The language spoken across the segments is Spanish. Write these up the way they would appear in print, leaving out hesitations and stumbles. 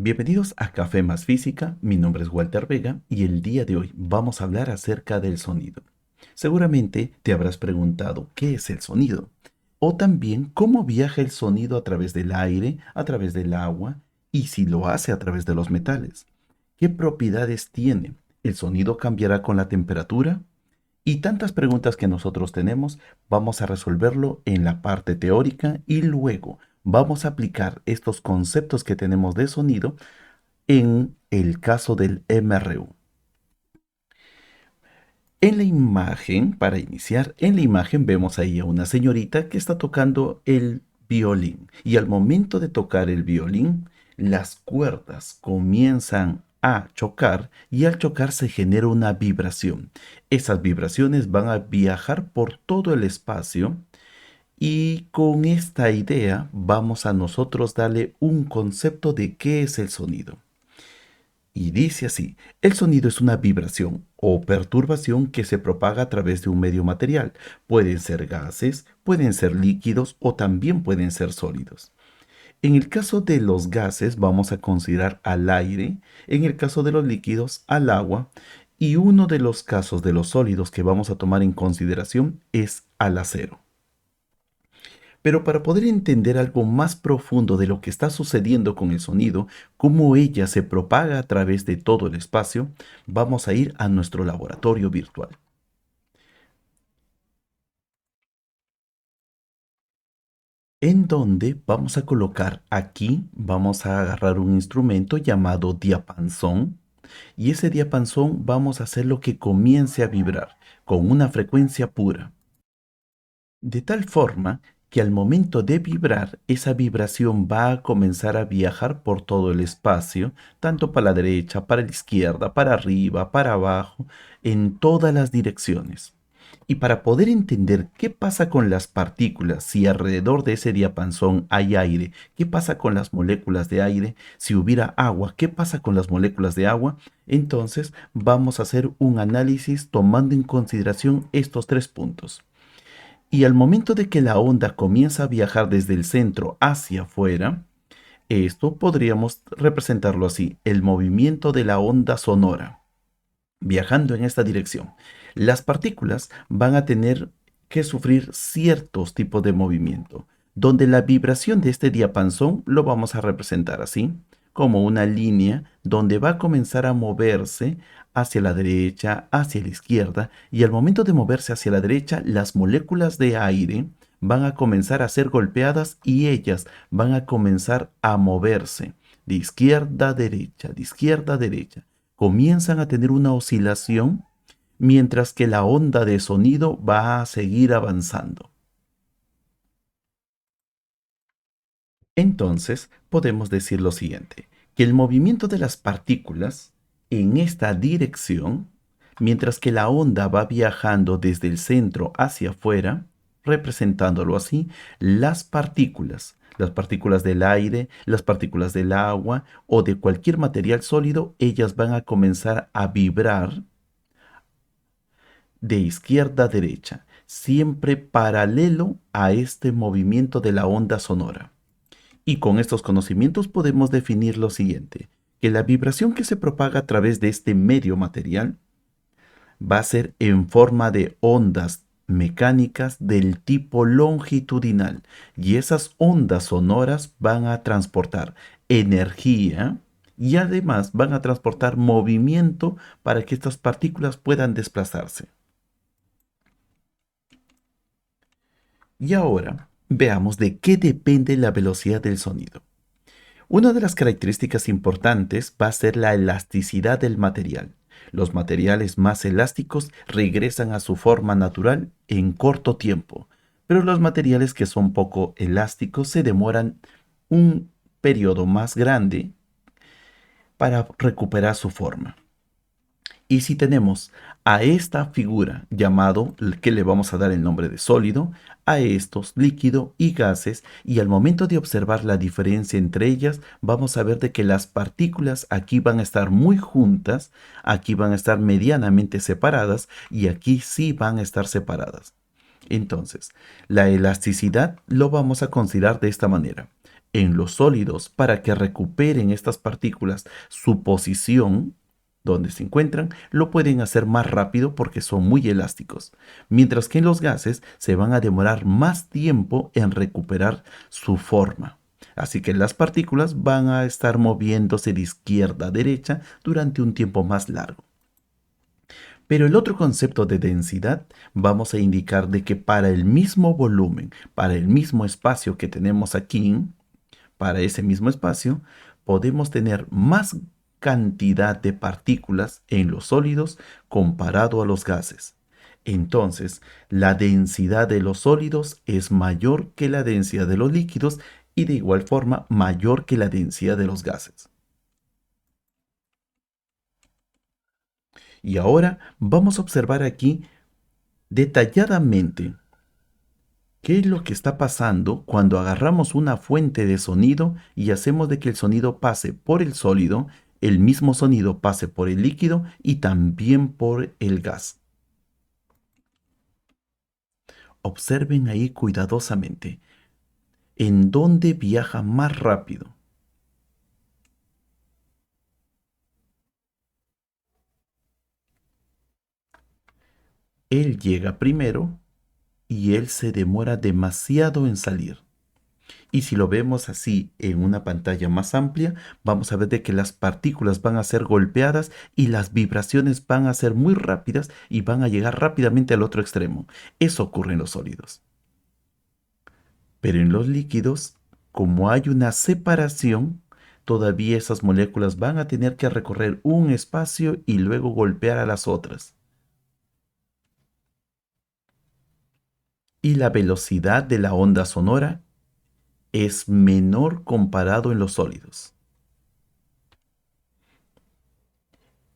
Bienvenidos a Café Más Física, mi nombre es Walter Vega y el día de hoy vamos a hablar acerca del sonido. Seguramente te habrás preguntado qué es el sonido o también cómo viaja el sonido a través del aire, a través del agua y si lo hace a través de los metales. ¿Qué propiedades tiene? ¿El sonido cambiará con la temperatura? Y tantas preguntas que nosotros tenemos, vamos a resolverlo en la parte teórica y luego vamos a aplicar estos conceptos que tenemos de sonido en el caso del MRU. En la imagen, para iniciar, en la imagen vemos ahí a una señorita que está tocando el violín y al momento de tocar el violín, las cuerdas comienzan a chocar y al chocar se genera una vibración. Esas vibraciones van a viajar por todo el espacio y con esta idea vamos a nosotros darle un concepto de qué es el sonido. Y dice así, el sonido es una vibración o perturbación que se propaga a través de un medio material. Pueden ser gases, pueden ser líquidos o también pueden ser sólidos. En el caso de los gases vamos a considerar al aire, en el caso de los líquidos al agua y uno de los casos de los sólidos que vamos a tomar en consideración es al acero. Pero para poder entender algo más profundo de lo que está sucediendo con el sonido, cómo ella se propaga a través de todo el espacio, vamos a ir a nuestro laboratorio virtual, en donde vamos a colocar aquí, vamos a agarrar un instrumento llamado diapasón, y ese diapasón vamos a hacerlo que comience a vibrar con una frecuencia pura. De tal forma que al momento de vibrar, esa vibración va a comenzar a viajar por todo el espacio, tanto para la derecha, para la izquierda, para arriba, para abajo, en todas las direcciones. Y para poder entender qué pasa con las partículas, si alrededor de ese diapasón hay aire, qué pasa con las moléculas de aire, si hubiera agua, qué pasa con las moléculas de agua, entonces vamos a hacer un análisis tomando en consideración estos tres puntos. Y al momento de que la onda comienza a viajar desde el centro hacia afuera, esto podríamos representarlo así, el movimiento de la onda sonora, viajando en esta dirección. Las partículas van a tener que sufrir ciertos tipos de movimiento, donde la vibración de este diapasón lo vamos a representar así, como una línea donde va a comenzar a moverse hacia la derecha, hacia la izquierda, y al momento de moverse hacia la derecha, las moléculas de aire van a comenzar a ser golpeadas y ellas van a comenzar a moverse de izquierda a derecha, de izquierda a derecha. Comienzan a tener una oscilación mientras que la onda de sonido va a seguir avanzando. Entonces, podemos decir lo siguiente, que el movimiento de las partículas en esta dirección, mientras que la onda va viajando desde el centro hacia afuera, representándolo así, las partículas del aire, las partículas del agua o de cualquier material sólido, ellas van a comenzar a vibrar de izquierda a derecha, siempre paralelo a este movimiento de la onda sonora. Y con estos conocimientos podemos definir lo siguiente, que la vibración que se propaga a través de este medio material va a ser en forma de ondas mecánicas del tipo longitudinal y esas ondas sonoras van a transportar energía y además van a transportar movimiento para que estas partículas puedan desplazarse. Y ahora veamos de qué depende la velocidad del sonido. Una de las características importantes va a ser la elasticidad del material. Los materiales más elásticos regresan a su forma natural en corto tiempo, pero los materiales que son poco elásticos se demoran un periodo más grande para recuperar su forma. Y si tenemos a esta figura llamado, que le vamos a dar el nombre de sólido, a estos líquido y gases, y al momento de observar la diferencia entre ellas, vamos a ver de que las partículas aquí van a estar muy juntas, aquí van a estar medianamente separadas y aquí sí van a estar separadas. Entonces, la elasticidad lo vamos a considerar de esta manera. En los sólidos, para que recuperen estas partículas su posición donde se encuentran, lo pueden hacer más rápido porque son muy elásticos, mientras que en los gases se van a demorar más tiempo en recuperar su forma. Así que las partículas van a estar moviéndose de izquierda a derecha durante un tiempo más largo. Pero el otro concepto de densidad vamos a indicar de que para el mismo volumen, para el mismo espacio que tenemos aquí, para ese mismo espacio, podemos tener más cantidad de partículas en los sólidos comparado a los gases. Entonces, la densidad de los sólidos es mayor que la densidad de los líquidos y de igual forma mayor que la densidad de los gases. Y ahora vamos a observar aquí detalladamente qué es lo que está pasando cuando agarramos una fuente de sonido y hacemos de que el sonido pase por el sólido, el mismo sonido pase por el líquido y también por el gas. Observen ahí cuidadosamente en dónde viaja más rápido. Él llega primero y él se demora demasiado en salir. Y si lo vemos así en una pantalla más amplia, vamos a ver de que las partículas van a ser golpeadas y las vibraciones van a ser muy rápidas y van a llegar rápidamente al otro extremo. Eso ocurre en los sólidos. Pero en los líquidos, como hay una separación, todavía esas moléculas van a tener que recorrer un espacio y luego golpear a las otras. Y la velocidad de la onda sonora es menor comparado en los sólidos.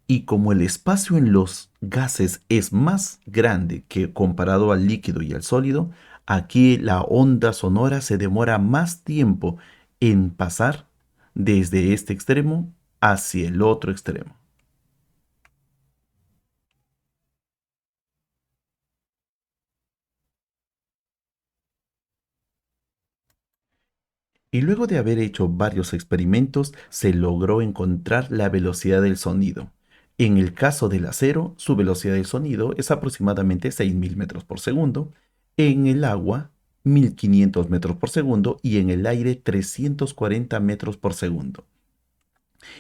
Y como el espacio en los gases es más grande que comparado al líquido y al sólido, aquí la onda sonora se demora más tiempo en pasar desde este extremo hacia el otro extremo. Y luego de haber hecho varios experimentos, se logró encontrar la velocidad del sonido. En el caso del acero, su velocidad del sonido es aproximadamente 6.000 metros por segundo, en el agua 1.500 metros por segundo y en el aire 340 metros por segundo.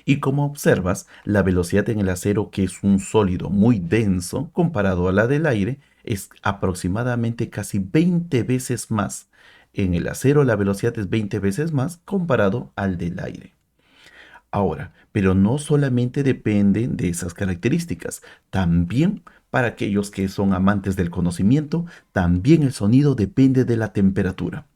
Y como observas, la velocidad en el acero, que es un sólido muy denso comparado a la del aire, es aproximadamente casi 20 veces más. En el acero la velocidad es 20 veces más comparado al del aire. Ahora, pero no solamente dependen de esas características, también para aquellos que son amantes del conocimiento, también el sonido depende de la temperatura.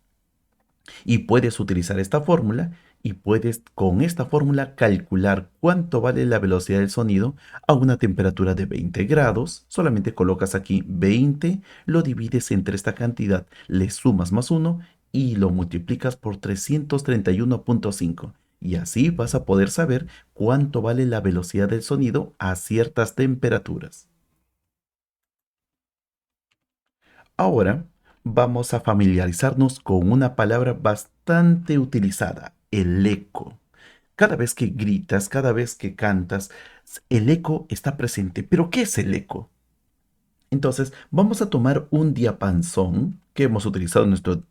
Y puedes utilizar esta fórmula y puedes con esta fórmula calcular cuánto vale la velocidad del sonido a una temperatura de 20 grados. Solamente colocas aquí 20, lo divides entre esta cantidad, le sumas más 1 y lo multiplicas por 331.5. Y así vas a poder saber cuánto vale la velocidad del sonido a ciertas temperaturas. Ahora vamos a familiarizarnos con una palabra bastante utilizada, el eco. Cada vez que gritas, cada vez que cantas, el eco está presente. ¿Pero qué es el eco? Entonces, vamos a tomar un diapasón que hemos utilizado en nuestro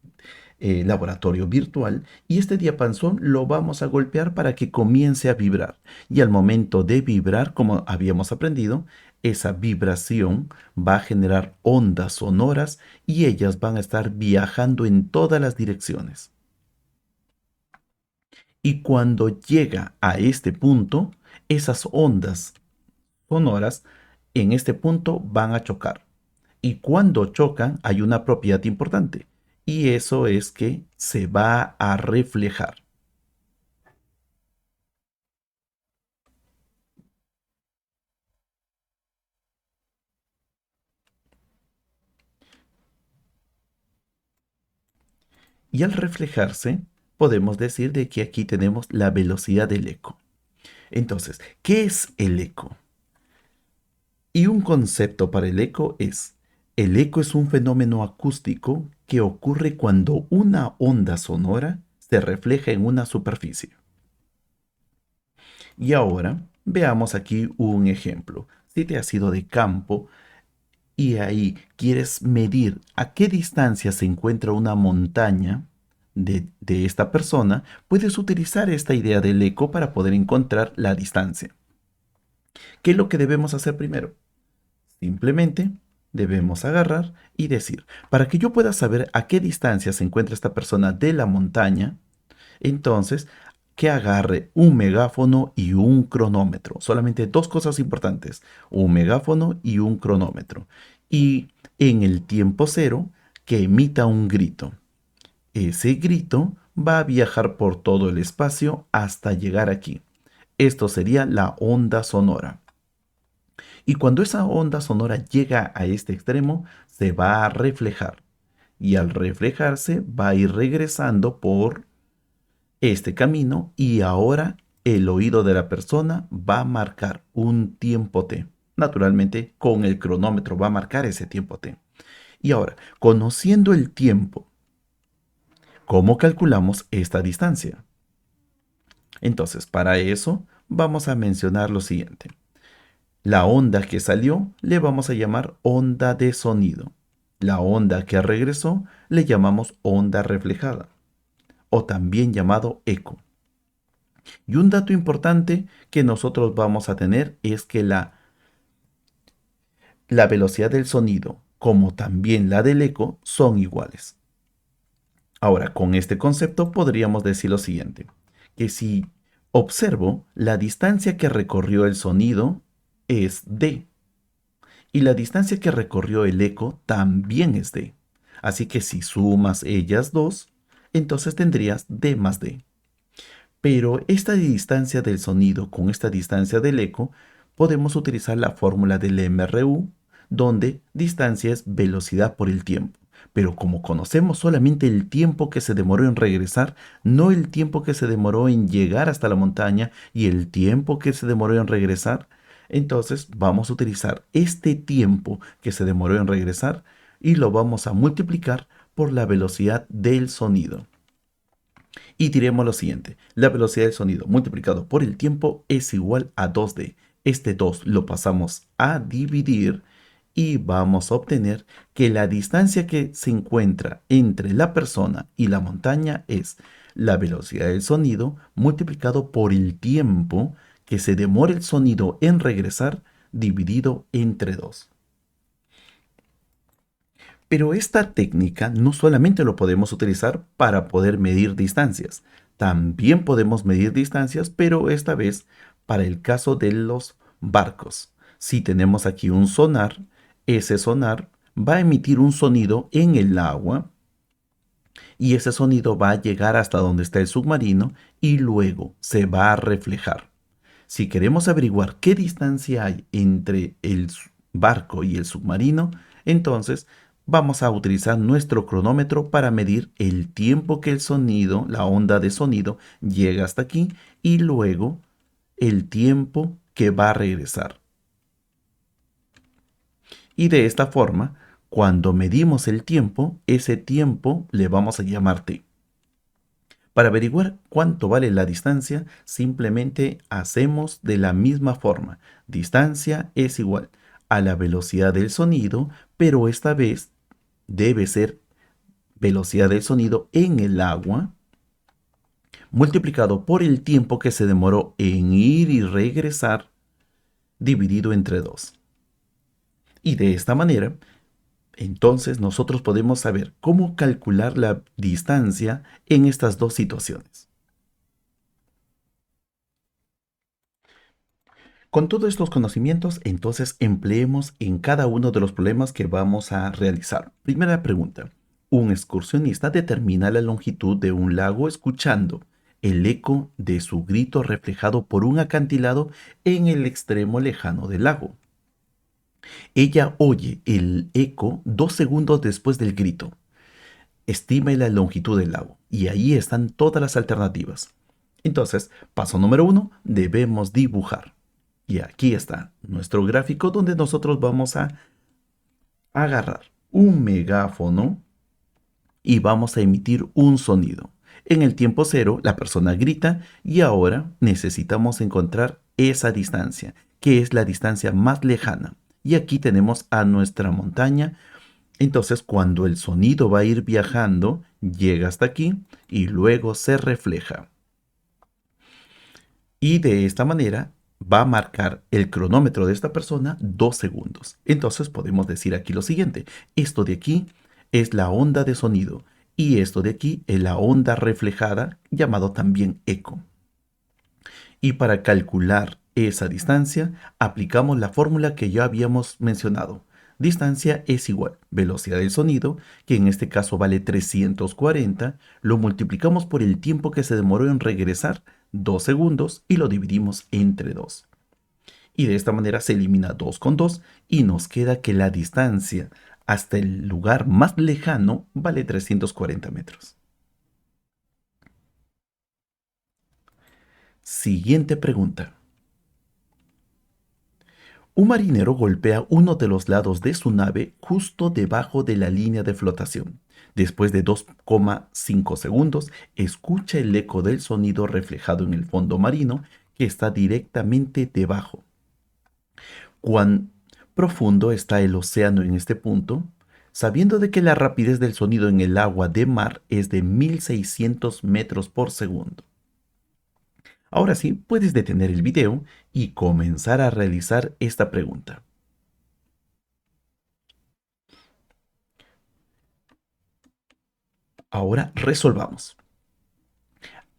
laboratorio virtual y este diapasón lo vamos a golpear para que comience a vibrar. Y al momento de vibrar, como habíamos aprendido, esa vibración va a generar ondas sonoras y ellas van a estar viajando en todas las direcciones. Y cuando llega a este punto, esas ondas sonoras en este punto van a chocar. Y cuando chocan hay una propiedad importante y eso es que se va a reflejar. Y al reflejarse podemos decir de que aquí tenemos la velocidad del eco. Entonces, ¿qué es el eco? Y un concepto para el eco es un fenómeno acústico que ocurre cuando una onda sonora se refleja en una superficie. Y ahora veamos aquí un ejemplo. Si te has ido de campo y ahí quieres medir a qué distancia se encuentra una montaña de esta persona, puedes utilizar esta idea del eco para poder encontrar la distancia. ¿Qué es lo que debemos hacer primero? Simplemente debemos agarrar y decir, para que yo pueda saber a qué distancia se encuentra esta persona de la montaña, entonces que agarre un megáfono y un cronómetro. Solamente dos cosas importantes, un megáfono y un cronómetro. Y en el tiempo cero, que emita un grito. Ese grito va a viajar por todo el espacio hasta llegar aquí. Esto sería la onda sonora. Y cuando esa onda sonora llega a este extremo, se va a reflejar. Y al reflejarse, va a ir regresando por este camino y ahora el oído de la persona va a marcar un tiempo T. Naturalmente, con el cronómetro va a marcar ese tiempo T. Y ahora, conociendo el tiempo, ¿cómo calculamos esta distancia? Entonces, para eso vamos a mencionar lo siguiente. La onda que salió le vamos a llamar onda de sonido. La onda que regresó le llamamos onda reflejada o también llamado eco. Y un dato importante que nosotros vamos a tener es que la velocidad del sonido como también la del eco son iguales. Ahora, con este concepto podríamos decir lo siguiente, que si observo la distancia que recorrió el sonido es d y la distancia que recorrió el eco también es d. Así que si sumas ellas dos, entonces tendrías d más d. Pero esta distancia del sonido con esta distancia del eco, podemos utilizar la fórmula del MRU, donde distancia es velocidad por el tiempo. Pero como conocemos solamente el tiempo que se demoró en regresar, no el tiempo que se demoró en llegar hasta la montaña y el tiempo que se demoró en regresar, entonces vamos a utilizar este tiempo que se demoró en regresar y lo vamos a multiplicar por la velocidad del sonido. Y diremos lo siguiente, la velocidad del sonido multiplicado por el tiempo es igual a 2D. Este 2 lo pasamos a dividir y vamos a obtener que la distancia que se encuentra entre la persona y la montaña es la velocidad del sonido multiplicado por el tiempo que se demora el sonido en regresar dividido entre 2. Pero esta técnica no solamente lo podemos utilizar para poder medir distancias, también podemos medir distancias, pero esta vez para el caso de los barcos. Si tenemos aquí un sonar, ese sonar va a emitir un sonido en el agua y ese sonido va a llegar hasta donde está el submarino y luego se va a reflejar. Si queremos averiguar qué distancia hay entre el barco y el submarino, entonces vamos a utilizar nuestro cronómetro para medir el tiempo que el sonido, la onda de sonido, llega hasta aquí y luego el tiempo que va a regresar. Y de esta forma, cuando medimos el tiempo, ese tiempo le vamos a llamar t. Para averiguar cuánto vale la distancia, simplemente hacemos de la misma forma. Distancia es igual a la velocidad del sonido, pero esta vez debe ser velocidad del sonido en el agua multiplicado por el tiempo que se demoró en ir y regresar dividido entre 2. Y de esta manera, entonces nosotros podemos saber cómo calcular la distancia en estas dos situaciones. Con todos estos conocimientos, entonces empleemos en cada uno de los problemas que vamos a realizar. Primera pregunta. Un excursionista determina la longitud de un lago escuchando el eco de su grito reflejado por un acantilado en el extremo lejano del lago. Ella oye el eco 2 segundos después del grito. Estima la longitud del lago y ahí están todas las alternativas. Entonces, paso número 1, debemos dibujar. Y aquí está nuestro gráfico donde nosotros vamos a agarrar un megáfono y vamos a emitir un sonido. En el tiempo cero, la persona grita y ahora necesitamos encontrar esa distancia, que es la distancia más lejana. Y aquí tenemos a nuestra montaña. Entonces, cuando el sonido va a ir viajando, llega hasta aquí y luego se refleja. Y de esta manera va a marcar el cronómetro de esta persona 2 segundos. Entonces podemos decir aquí lo siguiente. Esto de aquí es la onda de sonido y esto de aquí es la onda reflejada, llamado también eco. Y para calcular esa distancia, aplicamos la fórmula que ya habíamos mencionado. Distancia es igual velocidad del sonido, que en este caso vale 340, lo multiplicamos por el tiempo que se demoró en regresar, 2 segundos, y lo dividimos entre 2. Y de esta manera se elimina 2 con 2 y nos queda que la distancia hasta el lugar más lejano vale 340 metros. Siguiente pregunta. Un marinero golpea uno de los lados de su nave justo debajo de la línea de flotación. Después de 2,5 segundos, escucha el eco del sonido reflejado en el fondo marino que está directamente debajo. ¿Cuán profundo está el océano en este punto? Sabiendo de que la rapidez del sonido en el agua de mar es de 1600 metros por segundo. Ahora sí, puedes detener el video y comenzar a realizar esta pregunta. Ahora resolvamos.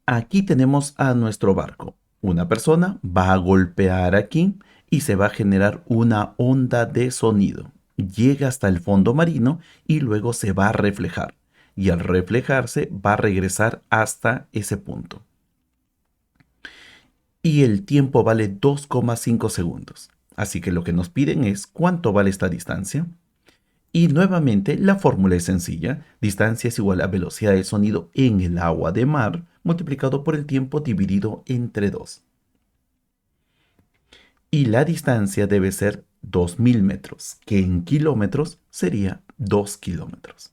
Aquí tenemos a nuestro barco. Una persona va a golpear aquí y se va a generar una onda de sonido. Llega hasta el fondo marino y luego se va a reflejar. Y al reflejarse va a regresar hasta ese punto. Y el tiempo vale 2,5 segundos. Así que lo que nos piden es cuánto vale esta distancia. Y nuevamente la fórmula es sencilla. Distancia es igual a velocidad del sonido en el agua de mar multiplicado por el tiempo dividido entre 2. Y la distancia debe ser 2000 metros, que en kilómetros sería 2 kilómetros.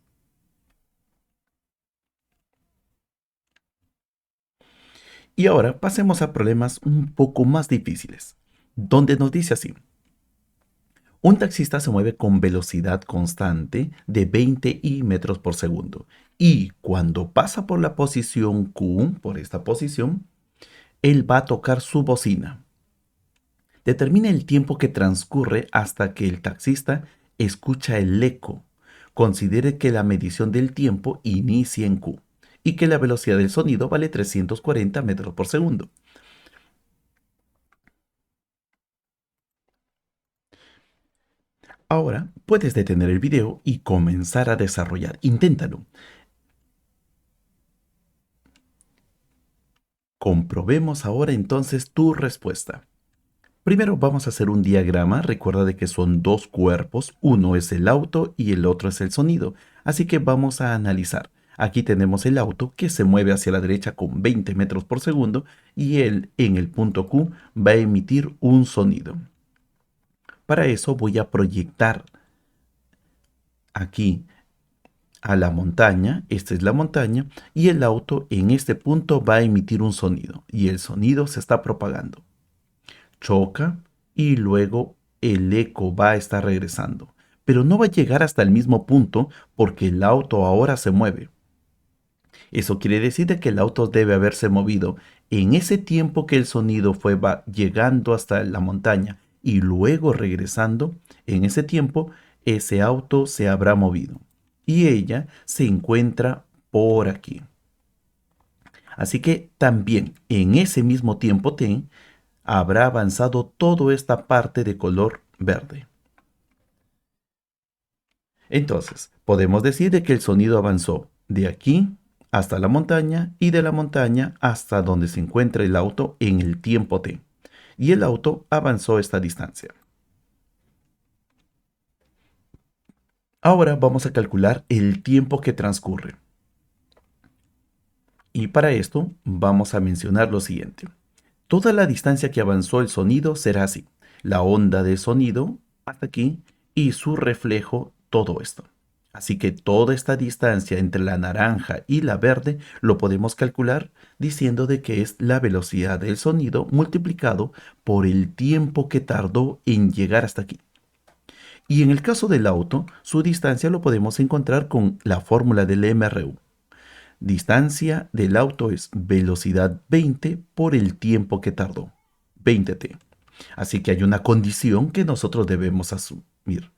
Y ahora pasemos a problemas un poco más difíciles, donde nos dice así. Un taxista se mueve con velocidad constante de 20 metros por segundo y cuando pasa por la posición Q, por esta posición, él va a tocar su bocina. Determina el tiempo que transcurre hasta que el taxista escucha el eco. Considere que la medición del tiempo inicia en Q y que la velocidad del sonido vale 340 metros por segundo. Ahora puedes detener el video y comenzar a desarrollar. Inténtalo. Comprobemos ahora entonces tu respuesta. Primero vamos a hacer un diagrama. Recuerda de que son dos cuerpos. Uno es el auto y el otro es el sonido. Así que vamos a analizar. Aquí tenemos el auto que se mueve hacia la derecha con 20 metros por segundo y él en el punto Q va a emitir un sonido. Para eso voy a proyectar aquí a la montaña. Esta es la montaña y el auto en este punto va a emitir un sonido y el sonido se está propagando. Choca y luego el eco va a estar regresando. Pero no va a llegar hasta el mismo punto porque el auto ahora se mueve. Eso quiere decir de que el auto debe haberse movido en ese tiempo que el sonido fue llegando hasta la montaña y luego regresando. En ese tiempo ese auto se habrá movido y ella se encuentra por aquí. Así que también en ese mismo tiempo t habrá avanzado toda esta parte de color verde. Entonces, podemos decir de que el sonido avanzó de aquí hasta la montaña y de la montaña hasta donde se encuentra el auto en el tiempo t. Y el auto avanzó esta distancia. Ahora vamos a calcular el tiempo que transcurre. Y para esto vamos a mencionar lo siguiente. Toda la distancia que avanzó el sonido será así. La onda de sonido hasta aquí y su reflejo todo esto. Así que toda esta distancia entre la naranja y la verde lo podemos calcular diciendo de que es la velocidad del sonido multiplicado por el tiempo que tardó en llegar hasta aquí. Y en el caso del auto, su distancia lo podemos encontrar con la fórmula del MRU. Distancia del auto es velocidad 20 por el tiempo que tardó, 20t. Así que hay una condición que nosotros debemos asumir,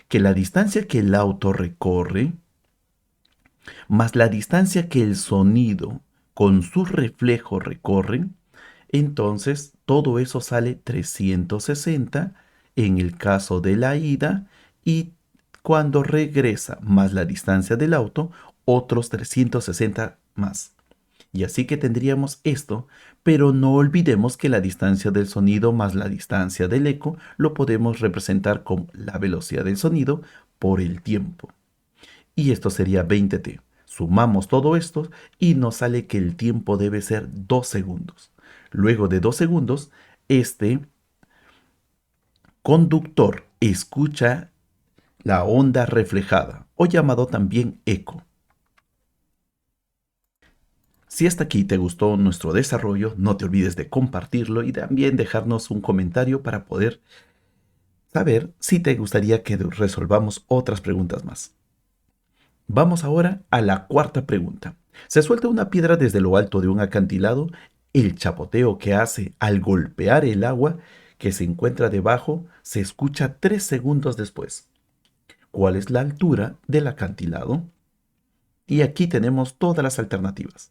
que la distancia que el auto recorre más la distancia que el sonido con su reflejo recorre, entonces todo eso sale 360 en el caso de la ida y cuando regresa más la distancia del auto, otros 360 más. Y así que tendríamos esto, pero no olvidemos que la distancia del sonido más la distancia del eco lo podemos representar como la velocidad del sonido por el tiempo. Y esto sería 20t. Sumamos todo esto y nos sale que el tiempo debe ser 2 segundos. Luego de 2 segundos, este conductor escucha la onda reflejada, o llamado también eco. Si hasta aquí te gustó nuestro desarrollo, no te olvides de compartirlo y también dejarnos un comentario para poder saber si te gustaría que resolvamos otras preguntas más. Vamos ahora a la cuarta pregunta. Se suelta una piedra desde lo alto de un acantilado. El chapoteo que hace al golpear el agua que se encuentra debajo se escucha 3 segundos después. ¿Cuál es la altura del acantilado? Y aquí tenemos todas las alternativas.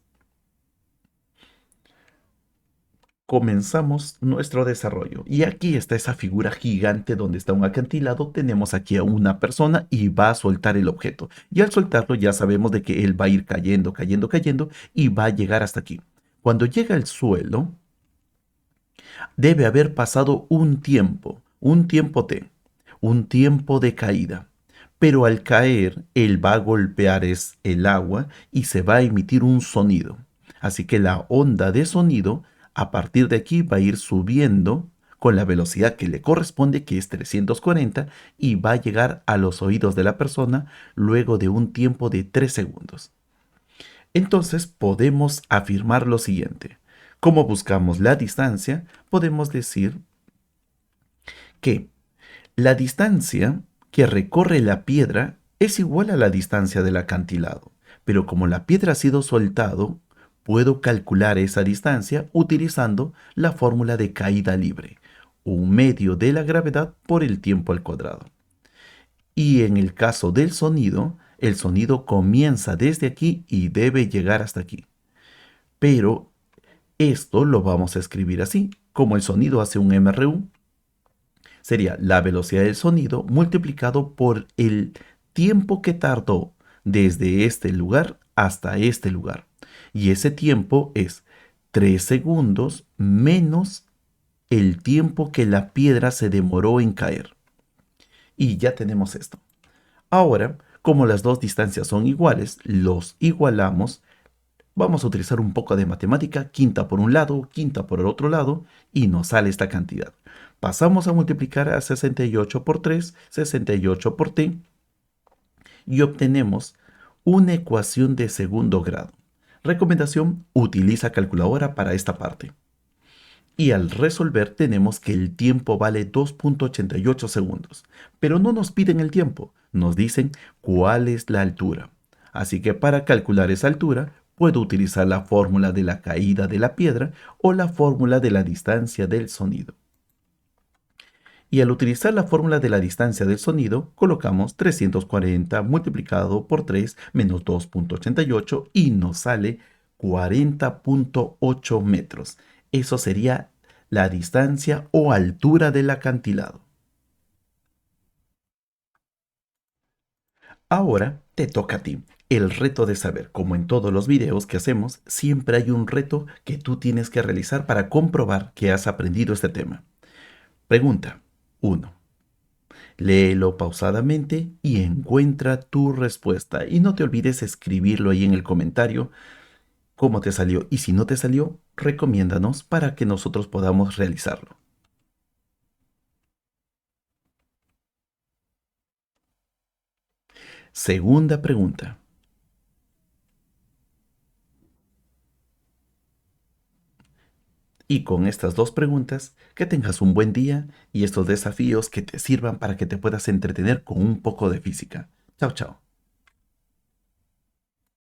Comenzamos nuestro desarrollo. Y aquí está esa figura gigante donde está un acantilado. Tenemos aquí a una persona y va a soltar el objeto. Y al soltarlo ya sabemos de que él va a ir cayendo, cayendo, cayendo y va a llegar hasta aquí. Cuando llega al suelo, debe haber pasado un tiempo T, un tiempo de caída. Pero al caer, él va a golpear el agua y se va a emitir un sonido. Así que la onda de sonido a partir de aquí va a ir subiendo con la velocidad que le corresponde, que es 340, y va a llegar a los oídos de la persona luego de un tiempo de 3 segundos. Entonces podemos afirmar lo siguiente. Como buscamos la distancia, podemos decir que la distancia que recorre la piedra es igual a la distancia del acantilado, pero como la piedra ha sido soltado, puedo calcular esa distancia utilizando la fórmula de caída libre, un medio de la gravedad por el tiempo al cuadrado. Y en el caso del sonido, el sonido comienza desde aquí y debe llegar hasta aquí. Pero esto lo vamos a escribir así, como el sonido hace un MRU, sería la velocidad del sonido multiplicado por el tiempo que tardó desde este lugar hasta este lugar. Y ese tiempo es 3 segundos menos el tiempo que la piedra se demoró en caer. Y ya tenemos esto. Ahora, como las dos distancias son iguales, los igualamos. Vamos a utilizar un poco de matemática, quinta por un lado, quinta por el otro lado, y nos sale esta cantidad. Pasamos a multiplicar a 68 por 3, 68 por t, y obtenemos una ecuación de segundo grado. Recomendación: utiliza calculadora para esta parte. Y al resolver tenemos que el tiempo vale 2.88 segundos. Pero no nos piden el tiempo, nos dicen cuál es la altura. Así que para calcular esa altura, puedo utilizar la fórmula de la caída de la piedra o la fórmula de la distancia del sonido. Y al utilizar la fórmula de la distancia del sonido, colocamos 340 multiplicado por 3 menos 2.88 y nos sale 40.8 metros. Eso sería la distancia o altura del acantilado. Ahora te toca a ti el reto de saber. Como en todos los videos que hacemos, siempre hay un reto que tú tienes que realizar para comprobar que has aprendido este tema. Pregunta 1. Léelo pausadamente y encuentra tu respuesta. Y no te olvides escribirlo ahí en el comentario cómo te salió. Y si no te salió, recomiéndanos para que nosotros podamos realizarlo. Segunda pregunta. Y con estas dos preguntas, que tengas un buen día y estos desafíos que te sirvan para que te puedas entretener con un poco de física. Chao, chao.